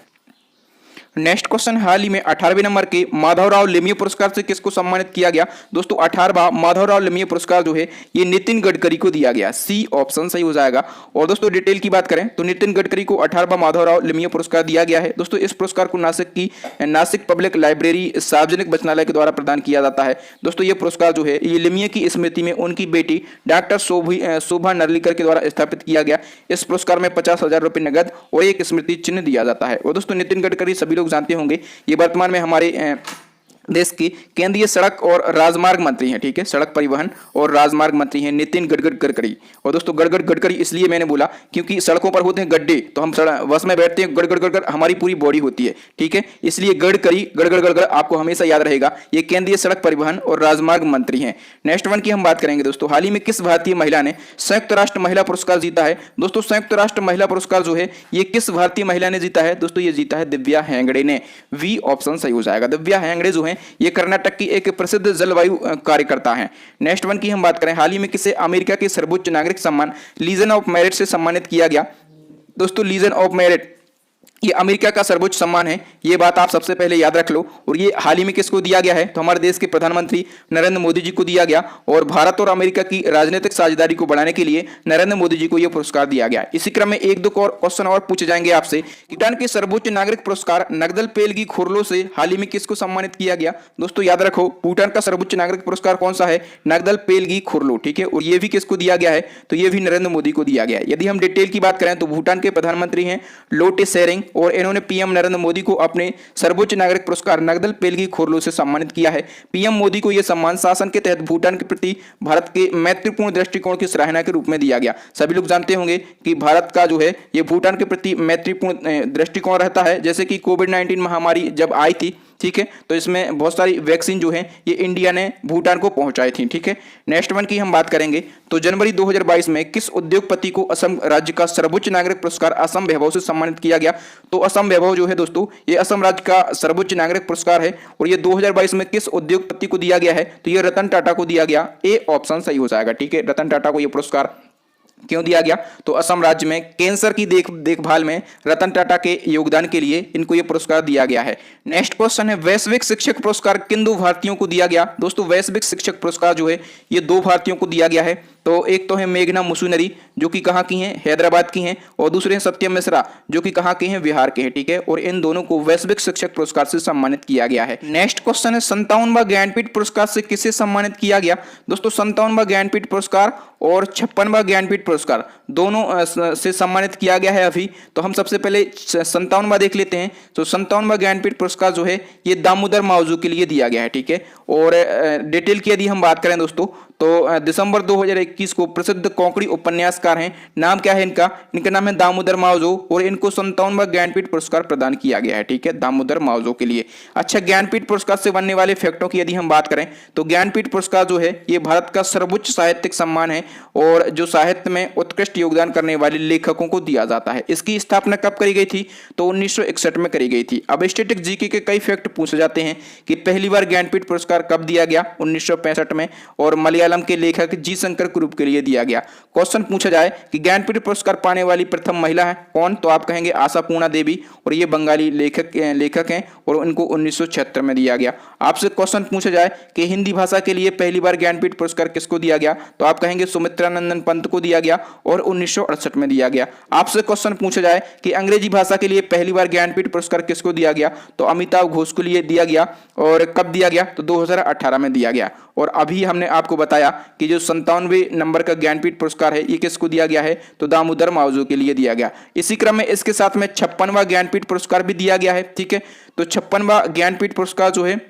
नेक्स्ट क्वेश्चन, हाल ही में 18वें नंबर के माधवराव लिमये पुरस्कार से किसको सम्मानित किया गया? दोस्तों 18वां माधवराव लिमये पुरस्कार जो है ये नितिन गडकरी को दिया गया। सी ऑप्शन सही हो जाएगा। और दोस्तों डिटेल की बात करें तो नितिन गडकरी को 18वां माधवराव लिमये पुरस्कार दिया गया है। दोस्तों इस पुरस्कार को नासिक पब्लिक लाइब्रेरी सार्वजनिक वाचनालय के द्वारा प्रदान किया जाता है। दोस्तों ये पुरस्कार जो है ये लिमये की स्मृति में उनकी बेटी डॉक्टर शोभा नर्लिकर के द्वारा स्थापित किया गया। इस पुरस्कार में 50,000 रुपये नगद और एक स्मृति चिन्ह दिया जाता है। और दोस्तों नितिन गडकरी सभी लोग जानते होंगे ये वर्तमान में हमारे देश के केंद्रीय सड़क और राजमार्ग मंत्री हैं। ठीक है, सड़क परिवहन और राजमार्ग मंत्री हैं नितिन गडकरी। और दोस्तों गडकरी इसलिए मैंने बोला क्योंकि सड़कों पर होते हैं गड्ढे, तो हम बस में बैठते हैं गड़ हमारी पूरी बॉडी होती है। ठीक है, इसलिए गडकरी गड़ आपको हमेशा याद रहेगा, ये केंद्रीय सड़क परिवहन और राजमार्ग मंत्री हैं। नेक्स्ट वन की हम बात करेंगे दोस्तों, हाल ही में किस भारतीय महिला ने संयुक्त राष्ट्र महिला पुरस्कार जीता है? दोस्तों संयुक्त राष्ट्र महिला पुरस्कार जो है ये किस भारतीय महिला ने जीता है? दोस्तों ये जीता है दिव्या हेगड़े ने। वी ऑप्शन सही हो जाएगा। दिव्या हेगड़े जो है ये कर्नाटक की एक प्रसिद्ध जलवायु कार्यकर्ता है। नेक्स्ट वन की हम बात करें, हाल ही में किसे अमेरिका के सर्वोच्च नागरिक सम्मान लीजन ऑफ मेरिट से सम्मानित किया गया? दोस्तों लीजन ऑफ मेरिट ये अमेरिका का सर्वोच्च सम्मान है, ये बात आप सबसे पहले याद रख लो। और ये हाल ही में किसको दिया गया है? तो हमारे देश के प्रधानमंत्री नरेंद्र मोदी जी को दिया गया। और भारत और अमेरिका की राजनीतिक साझेदारी को बढ़ाने के लिए नरेंद्र मोदी जी को यह पुरस्कार दिया गया। इसी क्रम में 1-2 क्वेश्चन और पूछे जाएंगे आपसे। भूटान के सर्वोच्च नागरिक पुरस्कार नगदल पेलगी खुरलो से हाल ही में किसको सम्मानित किया गया? दोस्तों याद रखो, भूटान का सर्वोच्च नागरिक पुरस्कार कौन सा है? नगदल पेलगी खुरलो। ठीक है, और ये भी किसको दिया गया है? तो ये भी नरेंद्र मोदी को दिया गया है। यदि हम डिटेल की बात करें तो भूटान के प्रधानमंत्री हैं लोटे शेरिंग, और इन्होंने पीएम नरेंद्र मोदी को अपने सर्वोच्च नागरिक पुरस्कार नगदल पेलगी खुरलो से सम्मानित किया है। पीएम मोदी को यह सम्मान शासन के तहत भूटान के प्रति भारत के मैत्रीपूर्ण दृष्टिकोण की सराहना के रूप में दिया गया। सभी लोग जानते होंगे कि भारत का जो है ये भूटान के प्रति मैत्रीपूर्ण दृष्टिकोण रहता है। जैसे कि कोविड-19 महामारी जब आई थी, ठीक है, तो इसमें बहुत सारी वैक्सीन जो है ये इंडिया ने भूटान को पहुंचाई थी। ठीक है, नेक्स्ट वन की हम बात करेंगे तो जनवरी 2022 में किस उद्योगपति को असम राज्य का सर्वोच्च नागरिक पुरस्कार असम वैभव से सम्मानित किया गया? तो असम वैभव जो है दोस्तों ये असम राज्य का सर्वोच्च नागरिक पुरस्कार है, और ये 2022 में किस उद्योगपति को दिया गया है? तो ये रतन टाटा को दिया गया। ए ऑप्शन सही हो जाएगा। ठीक है, रतन टाटा को यह पुरस्कार क्यों दिया गया? तो असम राज्य में कैंसर की देखभाल में रतन टाटा के योगदान के लिए इनको यह पुरस्कार दिया गया है। नेक्स्ट क्वेश्चन है, वैश्विक शिक्षक पुरस्कार किन 2 भारतीयों को दिया गया? दोस्तों वैश्विक शिक्षक पुरस्कार जो है ये 2 भारतीयों को दिया गया है। तो एक तो है मेघना मुसुनरी जो कि कहाँ की हैं? हैदराबाद की हैं, और दूसरे हैं सत्यम मिश्रा जो कि कहाँ के हैं? बिहार के हैं। ठीक है, और इन दोनों को वैश्विक शिक्षक पुरस्कार से सम्मानित किया गया है। नेक्स्ट क्वेश्चन है, 57वां ज्ञानपीठ पुरस्कार से किसे सम्मानित किया गया? दोस्तों 57वां ज्ञानपीठ पुरस्कार और 56वां ज्ञानपीठ पुरस्कार दोनों से सम्मानित किया गया है अभी। तो हम सबसे पहले 57वां देख लेते हैं। तो 57वां ज्ञानपीठ पुरस्कार जो है ये दामोदर मावजो के लिए दिया गया है। ठीक है, और डिटेल की यदि हम बात करें दोस्तों तो दिसंबर 2021 को प्रसिद्ध कोंकणी उपन्यासकार हैं, नाम क्या है इनका? इनका नाम है दामोदर मावजो, और इनको 57वां ज्ञानपीठ पुरस्कार प्रदान किया गया है। ठीक है, दामोदर मावजो के लिए। अच्छा, ज्ञानपीठ पुरस्कार से बनने वाले फैक्टों की यदि हम बात करें तो ज्ञानपीठ पुरस्कार जो है ये भारत का सर्वोच्च साहित्यिक सम्मान है, और जो साहित्य में उत्कृष्ट योगदान करने वाले लेखकों को दिया जाता है। इसकी स्थापना कब करी गई थी? तो 1961 में करी गई थी। अब स्टैटिक जीके के कई फैक्ट पूछे जाते हैं कि पहली बार ज्ञानपीठ पुरस्कार कब दिया गया? 1965 में। और मलयालम के लेखक जी शंकर ग्रुप के लिए दिया गया। क्वेश्चन पूछा जाए कि ज्ञानपीठ पुरस्कार पाने वाली प्रथम महिला है कौन, तो आप कहेंगे आशापूर्णा देवी, और ये बंगाली लेखक हैं और उनको 1976 में दिया गया। आपसे क्वेश्चन पूछा जाए कि हिंदी भाषा के लिए पहली बार ज्ञानपीठ पुरस्कार किसको दिया गया, तो आप कहेंगे सुमित्रा नंदन पंत को दिया गया और 1968 में दिया गया। आपसे क्वेश्चन पूछा जाए कि अंग्रेजी भाषा के लिए पहली बार ज्ञानपीठ पुरस्कार किसको दिया गया, तो अमिताभ घोष को लिए दिया गया, और कब दिया गया, तो 2018 में दिया गया। और अभी हमने आपको बताया कि जो 97वें नंबर का ज्ञानपीठ पुरस्कार है ये किसको दिया गया है, तो दामोदर मावजो के लिए दिया गया। इसी क्रम में इसके साथ में 56वां ज्ञानपीठ पुरस्कार भी दिया गया है। ठीक है, तो 56वां ज्ञानपीठ पुरस्कार जो है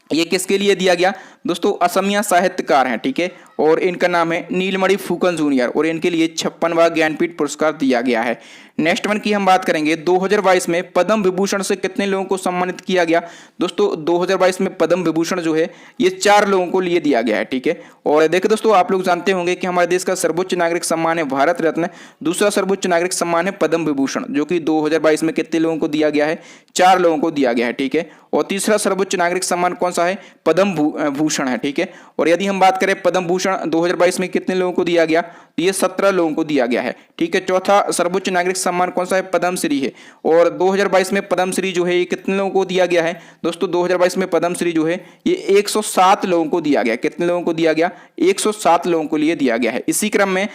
ये किसके लिए दिया गया, दोस्तों असमिया साहित्यकार हैं। ठीक है, और इनका नाम है नीलमणि फुकन जूनियर, और इनके लिए 56वां ज्ञानपीठ पुरस्कार दिया गया है। नेक्स्ट वन की हम बात करेंगे, 2022 में पद्म विभूषण से कितने लोगों को सम्मानित किया गया। दोस्तों 2022 में पद्म विभूषण जो है ये 4 लोगों को लिए दिया गया है। ठीक है, और देखिए दोस्तों आप लोग जानते होंगे कि हमारे देश का सर्वोच्च नागरिक सम्मान है भारत रत्न, दूसरा सर्वोच्च नागरिक सम्मान है पद्म विभूषण, जो कि 2022 में कितने लोगों को दिया गया है, 4 लोगों को दिया गया है। ठीक है, और तीसरा सर्वोच्च नागरिक सम्मान कौन सा है, पद्म भूषण है। ठीक है, और यदि हम बात करें पद्म भूषण 2022 में कितने लोगों को दिया गया, तो ये 17 लोगों को दिया गया है। ठीक है, चौथा सर्वोच्च नागरिक सम्मान कौन सा है, पद्मश्री है, और 2022 में पद्मश्री जो है ये कितने लोगों को दिया गया है, दोस्तों 2022 में पद्मश्री जो है ये 107 लोगों को दिया गया। कितने लोगों को दिया गया, 107 लोगों को लिए दिया गया है। इसी क्रम में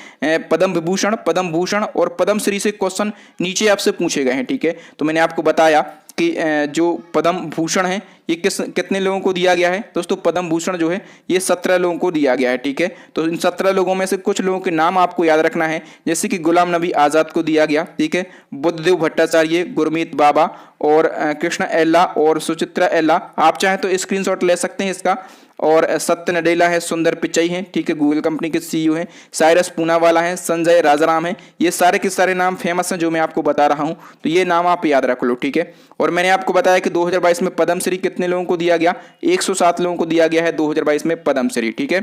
पद्म विभूषण, पद्म भूषण और पद्मश्री से क्वेश्चन नीचे आपसे पूछे गए हैं। ठीक है, तो मैंने आपको बताया कि जो पद्म भूषण है ये कितने लोगों को दिया गया है, दोस्तों पद्म भूषण जो है ये 17 लोगों को दिया गया है। ठीक है, तो इन 17 लोगों में से कुछ लोगों के नाम आपको याद रखना है, जैसे कि गुलाम नबी आजाद को दिया गया। ठीक है, बुद्धदेव भट्टाचार्य, गुरमीत बाबा और कृष्ण एल्ला और सुचित्रा एल्ला, आप चाहें तो स्क्रीनशॉट ले सकते हैं इसका। और सत्य नडेला है, सुंदर पिचई हैं, ठीक है, गूगल कंपनी के सीईओ हैं, साइरस पूनावाला हैं, संजय राजाराम हैं। ये सारे के सारे नाम फेमस हैं जो मैं आपको बता रहा हूं, तो ये नाम आप याद रख लो। ठीक है, और मैंने आपको बताया कि 2022 में पद्मश्री कितने लोगों को दिया गया, 107 लोगों को दिया गया है 2022 में पद्मश्री। ठीक है,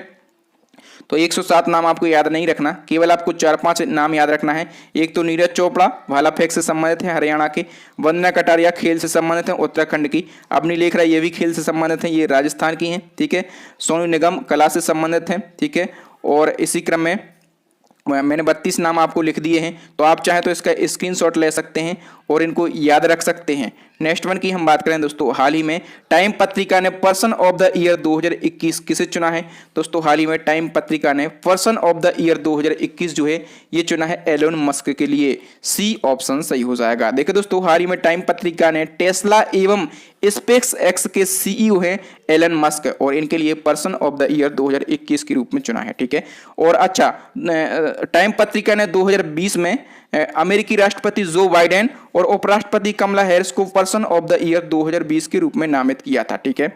तो 107 नाम आपको याद नहीं रखना, केवल आपको 4-5 नाम याद रखना है। एक तो नीरज चोपड़ा भाला फेंक से संबंधित है हरियाणा के, वंदना कटारिया खेल से संबंधित है उत्तराखंड की, अवनी लेखरा ये भी खेल से संबंधित है, ये राजस्थान की हैं। ठीक है, सोनू निगम कला से संबंधित हैं। ठीक है, और इसी क्रम में मैंने 32 नाम आपको लिख दिए हैं, तो आप चाहें तो इसका स्क्रीनशॉट ले सकते हैं और इनको याद रख सकते हैं। नेक्स्ट वन की हम बात करें दोस्तों, हाल ही में टाइम पत्रिका ने पर्सन ऑफ द ईयर 2021 किसे चुना है। दोस्तों हाल ही में टाइम पत्रिका ने पर्सन ऑफ द ईयर 2021 जो है ये चुना है एलोन मस्क के लिए, सी ऑप्शन सही हो जाएगा। देखिए दोस्तों हाल ही में टाइम पत्रिका ने टेस्ला एवं स्पेस एक्स के सीईओ हैं एलन मस्क, और इनके लिए पर्सन ऑफ द ईयर 2021 के रूप में चुना है। ठीक है, और अच्छा टाइम पत्रिका ने 2020 में अमेरिकी राष्ट्रपति जो बाइडेन और उपराष्ट्रपति कमला हैरिस को पर्सन ऑफ द ईयर 2020 के रूप में नामित किया था। ठीक है,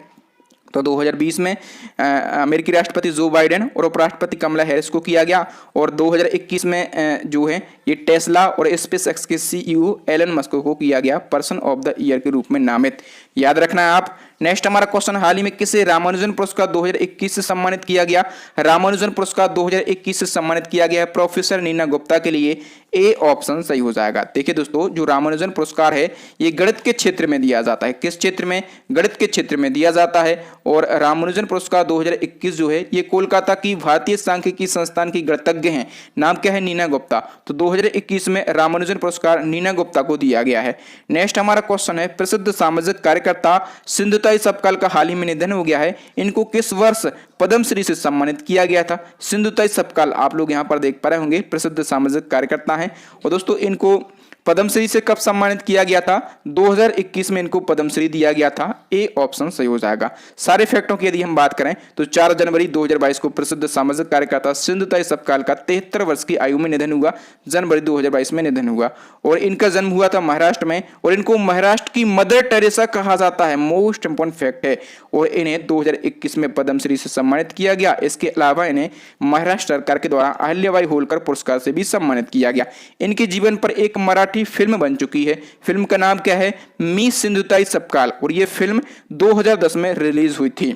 तो 2020 में अमेरिकी राष्ट्रपति जो बाइडेन और उपराष्ट्रपति कमला हैरिस को किया गया, और 2021 में जो है ये टेस्ला और स्पेस एक्स के सीईओ एलन मस्क को किया गया पर्सन ऑफ द ईयर के रूप में नामित, याद रखना है आप। नेक्स्ट हमारा क्वेश्चन, हाल ही में किसे रामानुजन पुरस्कार 2021 से सम्मानित किया गया। रामानुजन पुरस्कार 2021 से सम्मानित किया गया प्रोफेसर नीना गुप्ता के लिए, ए ऑप्शन सही हो जाएगा। देखिए दोस्तों जो रामानुजन पुरस्कार है ये गणित के क्षेत्र में दिया जाता है, किस क्षेत्र में, गणित के क्षेत्र में दिया जाता है। और रामानुजन पुरस्कार 2021 जो है ये कोलकाता की भारतीय सांख्यिकी संस्थान की गणितज्ञ हैं, नाम क्या है, नीना गुप्ता। तो 2021 में रामानुजन पुरस्कार नीना गुप्ता को दिया गया है। नेक्स्ट हमारा क्वेश्चन है, प्रसिद्ध सामाजिक कार्यकर्ता सिंधुताई सबकाल का हाल ही में निधन हो गया है, इनको किस वर्ष पद्मश्री से सम्मानित किया गया था। सिंधुताई सबकाल आप लोग यहां पर देख पा रहे होंगे, प्रसिद्ध सामाजिक कार्यकर्ता हैं, और दोस्तों इनको पद्मश्री से कब सम्मानित किया गया था, 2021 में इनको पद्मश्री दिया गया था, ए ऑप्शन सही हो जाएगा। सारे फैक्टों की यदि हम बात करें तो 4 जनवरी 2022 को प्रसिद्ध सामाजिक कार्यकर्ता सिंधुताई सबकाल का 73 वर्ष की आयु में निधन हुआ, जनवरी 2022 में निधन हुआ, और इनका जन्म हुआ था महाराष्ट्र में, और इनको महाराष्ट्र की मदर टेरेसा कहा जाता है, मोस्ट इंपोर्टेंट फैक्ट है, और इन्हें 2021 में पद्मश्री से सम्मानित किया गया। इसके अलावा इन्हें महाराष्ट्र सरकार के द्वारा अहिल्याबाई होलकर पुरस्कार से भी सम्मानित किया गया। इनके जीवन पर एक मराठी फिल्म बन चुकी है, फिल्म का नाम क्या है, मी सिंधुताई सबकाल, और यह फिल्म 2010 में रिलीज हुई थी।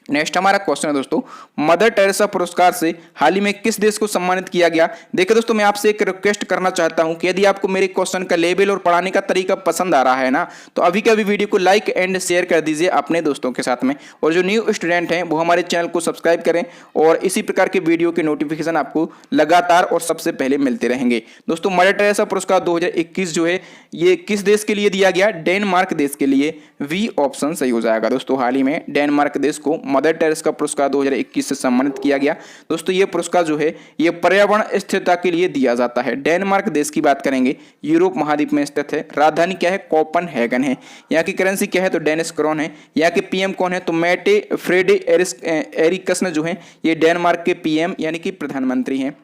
नेक्स्ट हमारा क्वेश्चन है दोस्तों, मदर टेरेसा पुरस्कार से हाल ही में किस देश को सम्मानित किया गया। देखिए दोस्तों, मैं आपसे एक रिक्वेस्ट करना चाहता हूं कि यदि आपको मेरे क्वेश्चन का लेवल और पढ़ाने का तरीका पसंद आ रहा है ना, तो अभी के अभी वीडियो को लाइक एंड शेयर कर दीजिए अपने दोस्तों के साथ में, और जो न्यू स्टूडेंट हैं वो हमारे चैनल को सब्सक्राइब करें और इसी प्रकार के वीडियो के नोटिफिकेशन आपको लगातार और सबसे पहले मिलते रहेंगे। दोस्तों, मदर टेरेसा पुरस्कार 2021 जो है ये किस देश के लिए दिया गया, डेनमार्क देश के लिए। वी ऑप्शन सही हो जाएगा दोस्तों। हाल ही में डेनमार्क देश को मदर टेरेसा का पुरस्कार 2021 से सम्मानित किया गया। दोस्तों, ये पुरस्कार जो है ये पर्यावरण स्थिरता के लिए दिया जाता है। डेनमार्क देश की बात करेंगे, यूरोप महाद्वीप में स्थित है। राजधानी क्या है, कोपनहेगन है। यहाँ की करेंसी क्या है, तो डेनिश क्रोन है। यहाँ के पीएम कौन है, तो मैटे फ्रेडे एरिकसन जो है ये डेनमार्क के पीएम यानी कि प्रधानमंत्री हैं।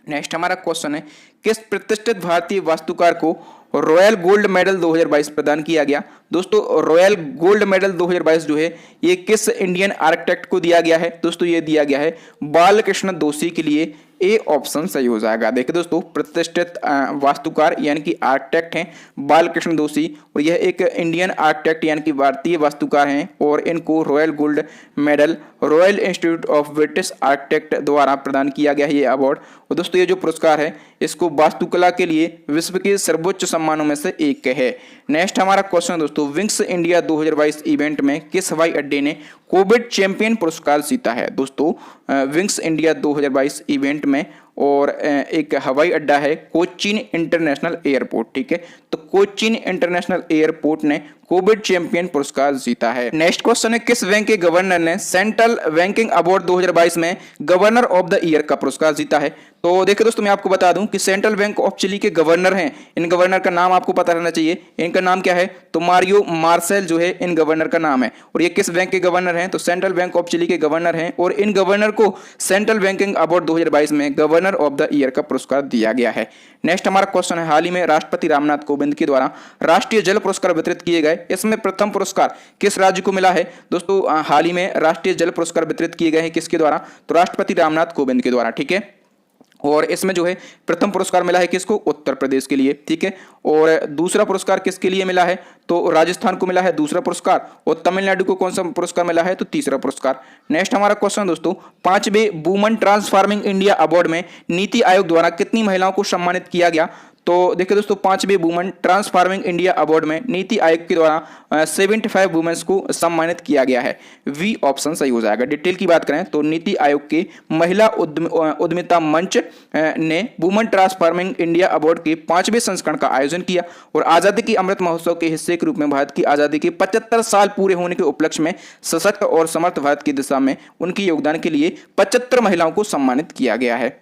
नेक्स्ट हमारा क्वेश्चन है, किस प्रतिष्ठित भारतीय वास्तुकार को रॉयल गोल्ड मेडल 2022 प्रदान किया गया। दोस्तों, रॉयल गोल्ड मेडल 2022 जो है ये किस इंडियन आर्किटेक्ट को दिया गया है। दोस्तों, ये दिया गया है बालकृष्ण दोषी के लिए। ए ऑप्शन सही हो जाएगा। देखिए दोस्तों, प्रतिष्ठित वास्तुकार यानी कि आर्किटेक्ट हैं बालकृष्ण दोषी, और यह एक इंडियन आर्किटेक्ट यानी कि भारतीय वास्तुकार हैं, और इनको royal gold medal royal institute of British architect द्वारा प्रदान किया गया है ये अवार्ड। और दोस्तों, ये जो पुरस्कार है इसको वास्तुकला के लिए विश्व के सर्वोच्च सम्मानों में से एक है। नेक्स्ट हमारा क्वेश्चन दोस्तों, विंग्स इंडिया 2022 इवेंट में किस हवाई अड्डे ने कोविड चैंपियन पुरस्कार जीता है। दोस्तों, विंग्स इंडिया 2022 इवेंट में और एक हवाई अड्डा है कोचीन इंटरनेशनल एयरपोर्ट। ठीक है, तो कोचीन इंटरनेशनल एयरपोर्ट ने कोविड चैंपियन पुरस्कार जीता है। नेक्स्ट क्वेश्चन है, किस बैंक के गवर्नर ने सेंट्रल बैंकिंग अवार्ड 2022 में गवर्नर ऑफ द ईयर का पुरस्कार जीता है। तो देखिए दोस्तों, मैं आपको बता दूं कि सेंट्रल बैंक ऑफ चिली के गवर्नर हैं। इन गवर्नर का नाम आपको पता रहना चाहिए। इनका नाम क्या है, तो मारियो मार्सेल जो है इन गवर्नर का नाम है। और ये किस बैंक के गवर्नर हैं, तो सेंट्रल बैंक ऑफ चिली के गवर्नर हैं, और इन गवर्नर को सेंट्रल बैंकिंग अवार्ड 2022 में गवर्नर ऑफ द ईयर का पुरस्कार दिया गया है। नेक्स्ट हमारा क्वेश्चन है, हाल ही में राष्ट्रपति रामनाथ कोविंद के द्वारा राष्ट्रीय जल पुरस्कार वितरित किए गए। इसमें प्रथम पुरस्कार किस राज्य को मिला है। दोस्तों, हाल ही में राष्ट्रीय जल पुरस्कार वितरित किए गए हैं किसके द्वारा, तो राष्ट्रपति रामनाथ कोविंद के द्वारा। ठीक है, और इसमें जो है प्रथम पुरस्कार मिला है किसको, उत्तर प्रदेश के लिए। ठीक है, और दूसरा पुरस्कार किसके लिए मिला है, तो राजस्थान को मिला है दूसरा पुरस्कार, और तमिलनाडु को कौन सा पुरस्कार मिला है, तो तीसरा पुरस्कार। नेक्स्ट हमारा क्वेश्चन दोस्तों, 5वें वुमेन ट्रांसफॉर्मिंग इंडिया अवार्ड में नीति आयोग द्वारा कितनी महिलाओं को सम्मानित किया गया। तो देखिए दोस्तों, 5वें वुमेन ट्रांसफॉर्मिंग इंडिया अवार्ड में नीति आयोग के द्वारा 75 वुमेन्स को सम्मानित किया गया है। वी ऑप्शन सही हो जाएगा। डिटेल की बात करें तो नीति आयोग के महिला उद्यमिता मंच ने वुमेन ट्रांसफॉर्मिंग इंडिया अवार्ड के 5वें संस्करण का आयोजन किया, और आजादी की अमृत महोत्सव के हिस्से के रूप में भारत की आजादी के 75 साल पूरे होने के उपलक्ष्य में सशक्त और समर्थ भारत की दिशा में उनके योगदान के लिए 75 महिलाओं को सम्मानित किया गया है।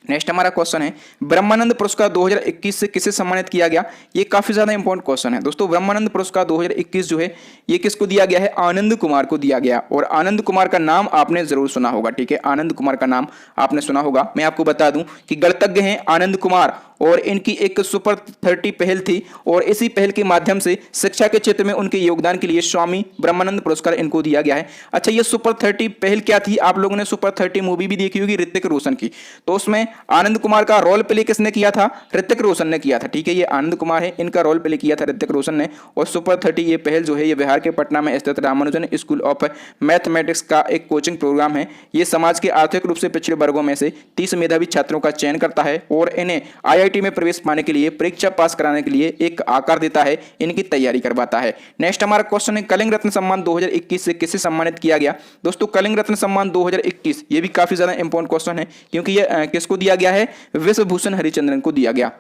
नेक्स्ट हमारा क्वेश्चन है, ब्रह्मानंद पुरस्कार 2021 से किसे सम्मानित किया गया। ये काफी ज्यादा इंपॉर्टेंट क्वेश्चन है दोस्तों। ब्रह्मानंद पुरस्कार 2021 जो है ये किसको दिया गया है, आनंद कुमार को दिया गया। और आनंद कुमार का नाम आपने जरूर सुना होगा। ठीक है, आनंद कुमार का नाम आपने सुना होगा। मैं आपको बता दूं कि गणितज्ञ हैं आनंद कुमार, और इनकी एक सुपर 30 पहल थी, और इसी पहल के माध्यम से शिक्षा के क्षेत्र में उनके योगदान के लिए स्वामी ब्रह्मानंद पुरस्कार इनको दिया गया है। अच्छा, ये सुपर 30 पहल क्या थी, आप लोगों ने सुपर 30 मूवी भी देखी होगी ऋतिक रोशन की, तो उसमें आनंद कुमार का रोल प्ले किसने किया था, ऋतिक रोशन ने किया था। ठीक है, ये आनंद कुमार है, इनका रोल प्ले किया था ऋतिक रोशन ने। और सुपर 30 ये पहल जो है ये बिहार के पटना में स्थित रामानुजन स्कूल ऑफ मैथमेटिक्स का एक कोचिंग प्रोग्राम है। ये समाज के आर्थिक रूप से पिछड़े वर्गों में से 30 मेधावी छात्रों का चयन करता है, और इन्हें IIT में प्रवेश पाने के लिए, परीक्षा पास कराने के लिए एक आकार देता है, इनकी तैयारी करवाता है। नेक्स्ट हमारा क्वेश्चन है, कलिंग रत्न सम्मान 2021 से किसे सम्मानित किया गया। दोस्तों, कलिंग रत्न सम्मान 2021 ये भी काफी ज्यादा इंपॉर्टेंट क्वेश्चन है, क्योंकि ये किसको दिया गया है, विश्वभूषण हरिचंद्रन को दिया गया।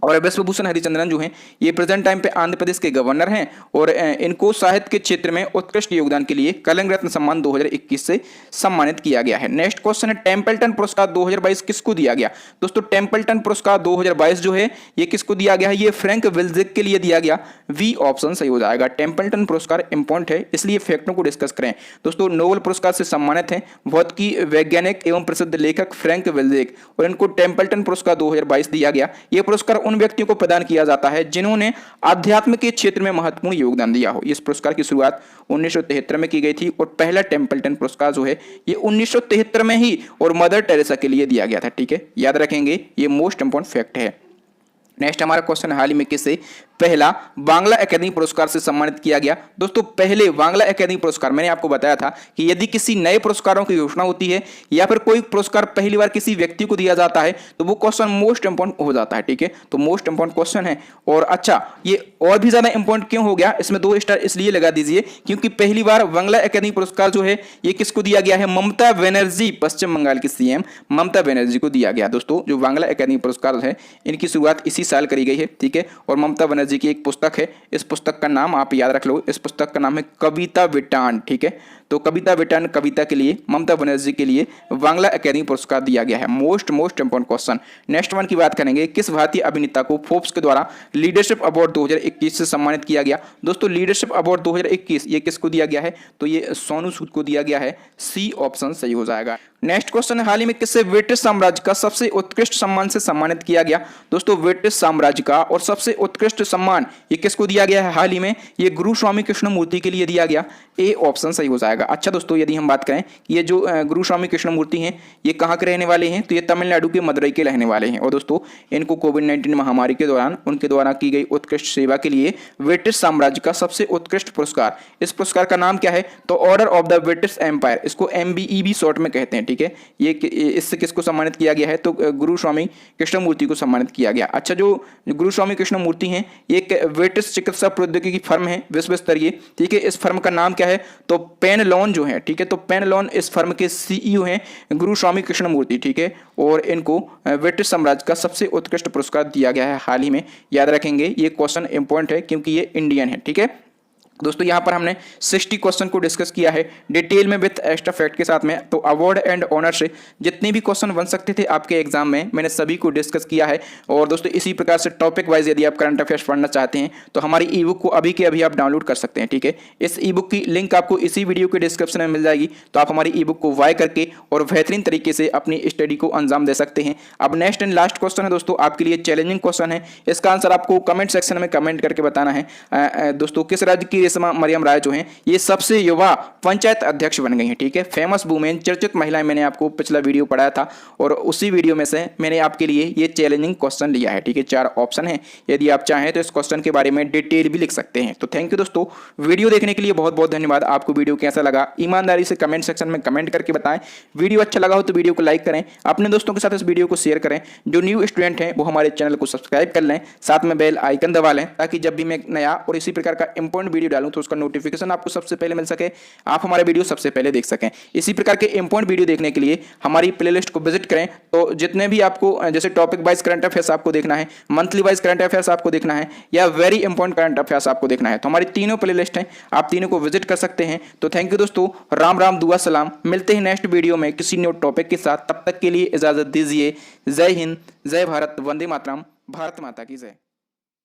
और विश्वभूषण हरिचंद्रन जो हैं ये प्रेजेंट टाइम पे आंध्र प्रदेश के गवर्नर हैं, और इनको साहित्य के क्षेत्र में उत्कृष्ट योगदान के लिए कलिंग रत्न सम्मान 2021 से सम्मानित किया गया है। नेक्स्ट क्वेश्चन है, टेम्पल्टन पुरस्कार 2022 किसको दिया गया। दोस्तों, टेम्पल्टन पुरस्कार 2022 जो है ये किसको दिया गया है, ये फ्रैंक विल्जिक के लिए दिया गया। वी ऑप्शन सही हो जाएगा। टेम्पल्टन पुरस्कार इंपॉर्टेंट है, इसलिए फैक्टों को डिस्कस करें। दोस्तों, नोबेल पुरस्कार से सम्मानित हैं भौतिकी वैज्ञानिक एवं प्रसिद्ध लेखक फ्रैंक विल्जिक, और इनको टेम्पल्टन पुरस्कार 2022 दिया गया। यह पुरस्कार उन व्यक्तियों को प्रदान किया जाता है जिन्होंने आध्यात्म के क्षेत्र में महत्वपूर्ण योगदान दिया हो। इस पुरस्कार की शुरुआत 1973 में की गई थी, और पहला टेम्पल्टन पुरस्कार जो है ये 1973 में ही और मदर टेरेसा के लिए दिया गया था। ठीक है, याद रखेंगे, ये मोस्ट इंपॉर्टेंट फैक्ट है। नेक्स्ट हमारा क्वेश्चन, हाल ही में किसे पहला बांग्ला अकादमी पुरस्कार से सम्मानित किया गया। दोस्तों पहले बांग्ला अकादमी पुरस्कार मैंने आपको बताया था कि यदि किसी नए पुरस्कारों की घोषणा होती है या फिर कोई पुरस्कार पहली बार किसी व्यक्ति को दिया जाता है तो वो क्वेश्चन मोस्ट इंपॉर्टेंट हो जाता है, ठीक है। तो मोस्ट इंपॉर्टेंट क्वेश्चन है। और अच्छा, ये और भी ज्यादा इंपॉर्टेंट क्यों हो गया, इसमें 2 स्टार इसलिए लगा दीजिए क्योंकि पहली बार बांग्ला अकादमी पुरस्कार जो है ये किसको दिया गया है, ममता बनर्जी, पश्चिम बंगाल की सीएम ममता बनर्जी को दिया गया। दोस्तों जो बांग्ला अकादमी पुरस्कार है इनकी शुरुआत इसी साल करी गई है, ठीक है। और ममता बनर्जी की एक पुस्तक है, इस पुस्तक का नाम आप याद रख लो, इस पुस्तक का नाम है कविता विटान, ठीक है। तो कविता विटान कविता के लिए ममता बनर्जी के लिए बांग्ला अकादमी पुरस्कार दिया गया है। Most important question. Next one की बात करेंगे, किस भारतीय अभिनेता को फोर्ब्स के द्वारा लीडरशिप अवार्ड 2021 से सम्मानित किया गया। दोस्तों लीडरशिप अवार्ड 2021 ये किसको दिया गया है, तो ये सोनू सूद को दिया गया है। सी ऑप्शन सही हो जाएगा। नेक्स्ट क्वेश्चन है, हाल ही में किसे ब्रिटिश साम्राज्य का सबसे उत्कृष्ट सम्मान से सम्मानित किया गया। दोस्तों ब्रिटिश साम्राज्य का और सबसे उत्कृष्ट सम्मान ये किसको दिया गया है हाल ही में, ये गुरु स्वामी कृष्णमूर्ति के लिए दिया गया। ए ऑप्शन सही हो जाएगा। अच्छा दोस्तों, यदि हम बात करें कि ये जो गुरु स्वामी कृष्णमूर्ति हैं ये कहाँ के रहने वाले हैं, तो ये तमिलनाडु के मदुरई के रहने वाले हैं। और दोस्तों इनको कोविड-19 महामारी के दौरान उनके द्वारा की गई उत्कृष्ट सेवा के लिए ब्रिटिश साम्राज्य का सबसे उत्कृष्ट पुरस्कार, इस पुरस्कार का नाम क्या है, तो order of the British empire, इसको MBEB शॉर्ट में कहते हैं, ठीक है। ये इससे किसको सम्मानित किया गया है, तो गुरु स्वामी कृष्णमूर्ति को सम्मानित किया गया। अच्छा, जो गुरु स्वामी कृष्णमूर्ति हैं ये एक ब्रिटिश चिकित्सा प्रौद्योगिकी फर्म है विश्व स्तरीय, ठीक है। इस फर्म का नाम क्या है, तो पेनलॉन जो है, ठीक है। तो पेनलॉन इस फर्म के CEO हैं गुरु स्वामी कृष्णमूर्ति, ठीक है। और इनको ब्रिटिश साम्राज्य का सबसे उत्कृष्ट पुरस्कार दिया गया है हाल ही में। याद रखेंगे ये क्वेश्चन इंपॉर्टेंट है क्योंकि ये इंडियन है, ठीक है। दोस्तों यहाँ पर हमने 60 क्वेश्चन को डिस्कस किया है डिटेल में विथ एक्स्ट्रा फैक्ट के साथ में। तो अवार्ड एंड ऑनर से जितने भी क्वेश्चन बन सकते थे आपके एग्जाम में मैंने सभी को डिस्कस किया है। और दोस्तों इसी प्रकार से टॉपिक वाइज यदि आप करंट अफेयर्स पढ़ना चाहते हैं तो हमारी ई बुक को अभी के अभी आप डाउनलोड कर सकते हैं, ठीक है। इस ई बुक की लिंक आपको इसी वीडियो के डिस्क्रिप्शन में मिल जाएगी। तो आप हमारी ई बुक को बाय करके और बेहतरीन तरीके से अपनी स्टडी को अंजाम दे सकते हैं। अब नेक्स्ट एंड लास्ट क्वेश्चन है दोस्तों आपके लिए चैलेंजिंग क्वेश्चन है, इसका आंसर आपको कमेंट सेक्शन में कमेंट करके बताना है। दोस्तों किस राज्य की रेशमा मरियम राय जो हैं ये सबसे युवा पंचायत अध्यक्ष बन गई हैं, ठीक है। फेमस वुमेन, चर्चित महिलाएं, मैंने आपको पिछला वीडियो पढ़ाया था और उसी वीडियो में से मैंने आपके लिए ये चैलेंजिंग क्वेश्चन लिया है, ठीक है। 4 ऑप्शन है, यदि आप चाहें तो इस क्वेश्चन के बारे में डिटेल भी लिख सकते हैं। तो थैंक यू दोस्तों, वीडियो देखने के लिए बहुत बहुत धन्यवाद। आपको वीडियो कैसा लगा ईमानदारी से कमेंट सेक्शन में कमेंट करके बताएं। वीडियो अच्छा लगा हो तो वीडियो को लाइक करें, अपने दोस्तों के साथ इस वीडियो को शेयर करें। जो न्यू स्टूडेंट हैं वो हमारे चैनल को सब्सक्राइब कर लें, साथ में बेल आइकन दबा लें ताकि जब भी मैं नया और इसी प्रकार का इंपॉर्टेंट वीडियो डालूं तो उसका नोटिफिकेशन आपको सबसे पहले मिल सके, आप हमारे वीडियो सबसे पहले देख सकें। इसी प्रकार के इंपॉर्टेंट वीडियो देखने के लिए हमारी प्लेलिस्ट को विजिट करें। तो जितने भी आपको जैसे टॉपिक वाइज करंट अफेयर्स आपको देखना है, मंथली वाइज करंट अफेयर्स आपको देखना है या वेरी इंपॉर्टेंट करंट अफेयर्स आपको देखना है तो हमारी तीनों प्लेलिस्ट हैं, आप तीनों को विजिट कर सकते हैं। तो थैंक यू दोस्तों, राम राम दुआ सलाम, मिलते हैं नेक्स्ट वीडियो में किसी न्यू टॉपिक के साथ। तब तक के लिए इजाजत दीजिए। जय हिंद, जय भारत, वंदे मातरम, भारत माता की जय।